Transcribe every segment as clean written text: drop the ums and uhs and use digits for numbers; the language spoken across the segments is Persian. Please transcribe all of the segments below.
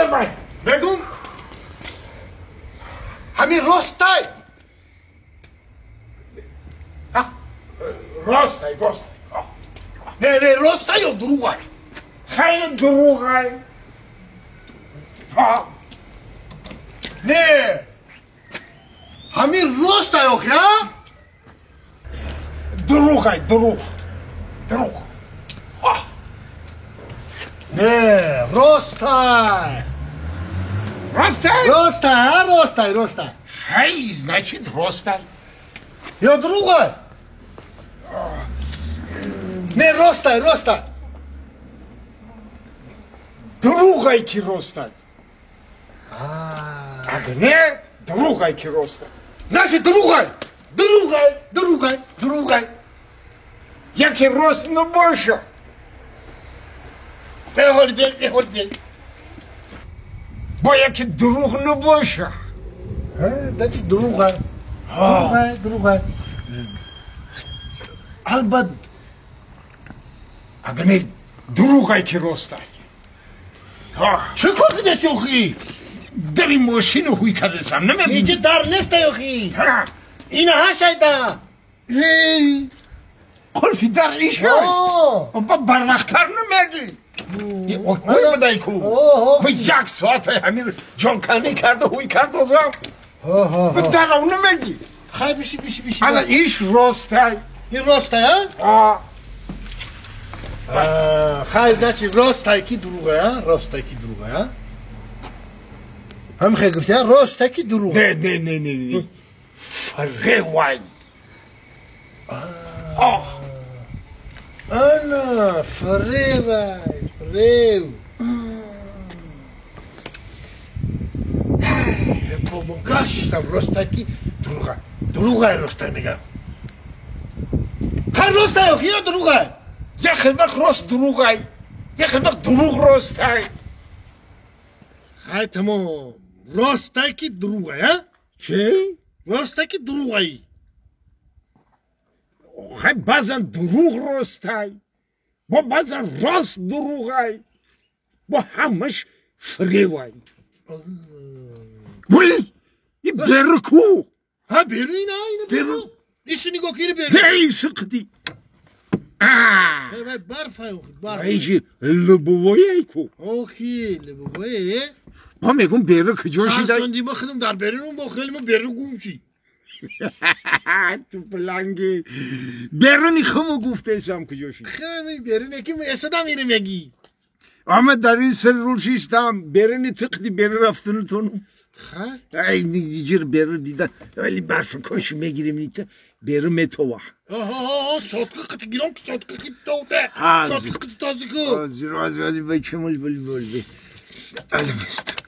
لبای بگم همین راستای راستای نه راستای یا دروغای خیلی دروغای نه همین راستای آخه دروغ نه راستای راستای خیلی значит راستای یا دروغای نه راستای دروغای کی راستای اگه نه دروغای کی راستای نشه دروغای یکی راست نباشه به حال بیل با یکی دروغ نباشه دچی دروغای البته اگه نه دروغای کی راستای چه کار کردی اوخی؟ در این ماشین هوی کردم نمیبینی؟ اینجا در نیست اوخی اینه ها شایده قلفی در ایشه با برنختر نمیگی هوی بدهی کو با یک ساعت همین جانکنی کرده هوی کرده ازم با در اون نمیگی خیلی بیشی الان ایش راستای این راستای ها؟ خیلی نچی راستای کی دروغه ها؟ هم خیلی گفتی ها راستای کی دروغه نه فریوای انا فریو بابا گشتم راستای کی دروغه راستای میگم خیلی راستای اخی یا دروغه یک وقت راست دروغای یک وقت دروغ راستای خیلی تمام راستای کی دروغه ها؟ چه؟ راستای کی دروغه خیلی بازن دروغ راستای با بازن راست دروغای با همش فریوای وی این برکو ها برو اینه برو ایشو نگاه کنی برو نه این سقدی برف ایجی لبوایی کو اوخی لبوایی با میگم برو کجاشی دای ترساندی ما خودم در برنون با خیلی ما برو گم چی تو پلنگی برونی خمو گفته ایسام کجاشی خیلی برونه که اصدا میره میگی اما در این سر رول شیشتم برونی تقدی برو رفتن تونو ای دیجر برو دیدن ولی برف کاش میگیریم نیته برو متوه چotku kıtı girom ki çotku kıtı doğdu. Çotku kıtı tazı kı. Azir bay çamul bol be. Alimist.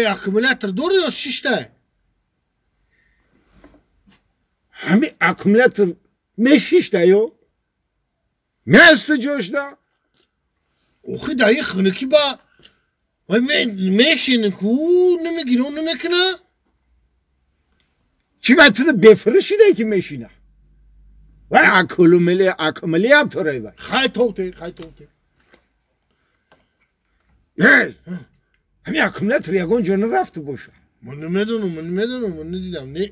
Akümülatör duruyor şişte. Hami akümülatör ne şişte yo? Ne ist coşta? Oxi dayı xını ki ba. Vay meşinin ku ne mi giron ne mi kına? Kimetini befrişi de ki meşine. Vay akümülatör vay. Hay tote. Hey. Hami akümülatör yagon canı raftı boşa. من نمیدونم من ندیدم نه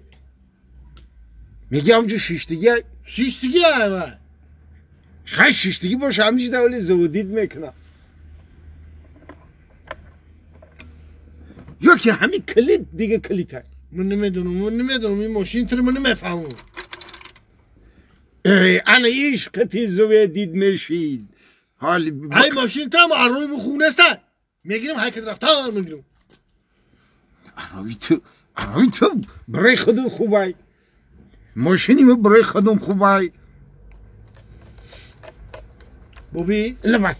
میگم جو شیشتگی شیشتگی همه خیلی شیشتگی باشه همینجی دولی زودید میکنه یا که همین کلید دیگه کلید هست من نمیدونم این ماشین تر من نمیفهمم انا ایش کتی زودید میشید حالی ای ماشین تر ما روی مخونه است میگیرم حرکت رفتار میگیرم عربی تو برای خودم خوبای ماشینی من برای خودم خوبای بابی لبای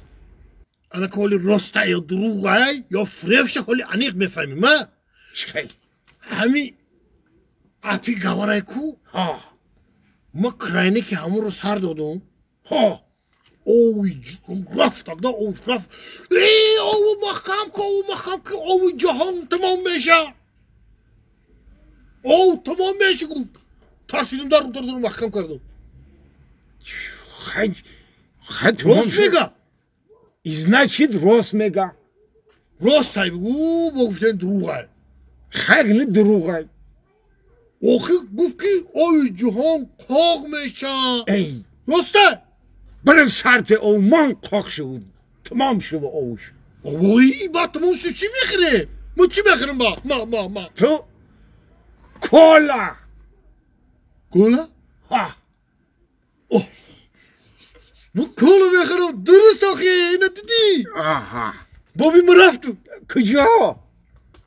انا کلی راسته یا دروغه یا فریفشه کلی انیق میفهمی ما چی؟ همی اپی گواره کو ما کراینه که همون رو سر دادم اوی رفت اوی مخم که اوی جهان تمام میشه تمام میشه ترسیدم در مخم کردم خیلی راست میگه значит راست میگم. راست های بگو با گفتن دروغه. خیلی دروغه. آخه گفت که آی جهان قاق میشه. ای راسته؟ برای سرت او من قاق شد تمام شد اوش. وای با تمام شد چی میخره؟ ما چی بخرم با؟ ما تو کولا. کولا؟ ها اوه ما کولا بخرم درست آخه اینه دیدی؟ آها بابی ما رفتم کجا؟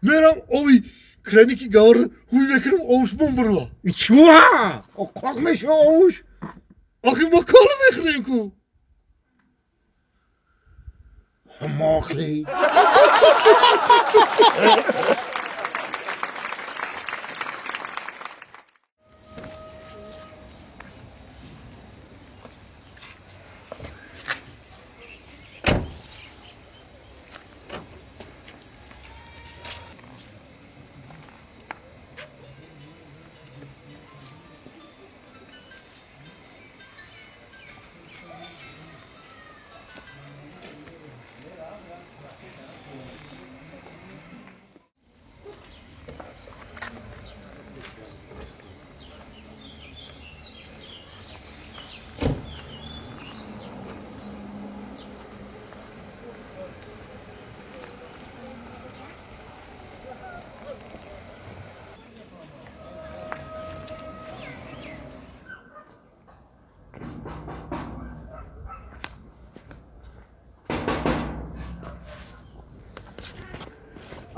میرم آوی کرانیکی گوار هوی بکرم اوش بوم چوها قاق میشه اوش. آخه ما کولا بخریم کو حماقی.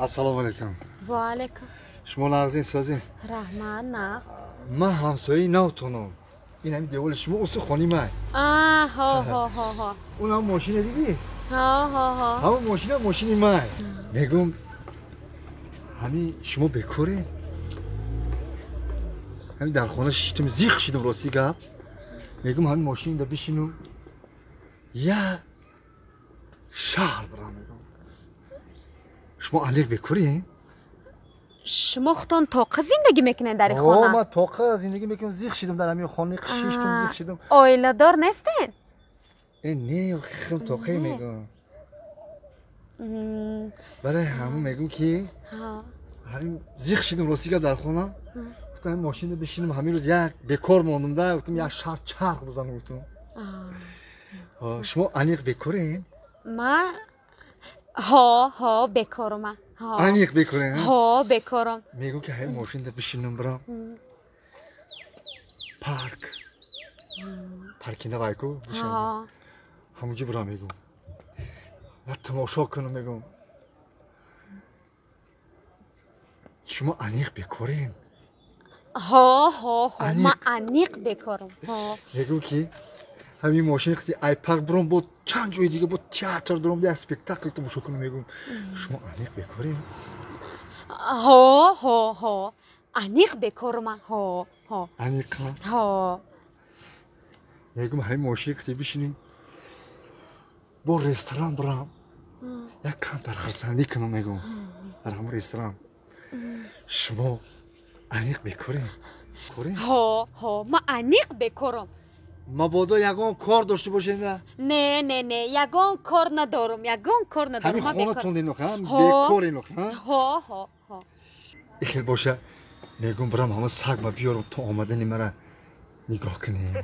السلام علیکم. و علیکم. شما نغزین سازین؟ رحمان نغز. من همسایه نوتونم. این همین دیوال شما اصلا خونی من. ها. اون هم ماشینه دیدی؟ ها. همون ماشینی من. میگم همین شما بکوره؟ همین در خونه شیشتم زیخ شیدم راستی گپ. میگم همین ماشین دا بشینم یا شهر برم. میگم شما انیق بکوری؟ شما خودتان طاقه زندگی میکنین در این خانه؟ من طاقه زندگی میکنم زیخ شیدم در همین خانه شیشتم زیخ شیدم. آیله دار نیستین؟ نه خیلی طاقه میگم. برای همون میگم که همین زیخ شیدم راستی که در خونه گفتم این ماشین بشینم همین روز یک بکار موندم ده گفتم یک شهر چرخ بزنم گفتم. شما انیق بکارین؟ ما ها بکارم. انیق بکارین؟ ها بکارم. میگم که همین ماشین بشینم برم پارکینگ وایکو بشینم همونجا برم. میگم و تماشا کنم. میگم شما انیق بکارین؟ ها ما انیق بکارم. میگم که همین ماشین خیلی ای پارک برام بود چند جای دیگه بود تئاتر دارم یک اسپکتاکل تماشا کنم. میگم شما انیق بکارین؟ ها انیق بکارم. ها انیق ها. میگم همین ماشین خیلی بشینیم با رستوران برام یک کم در خرسندی کنم. میگم در همون رستوران شما انیق بکارین؟ ها ما انیق بکارم. مبادا یگان کار داشته باشین؟ نه یگان کار ندارم. همین خونه تونده نخم بکاری نخم. ها خیلی باشه. میگم برام همه سگ ما بیارم تا آمدنی مرا نگاه کنی.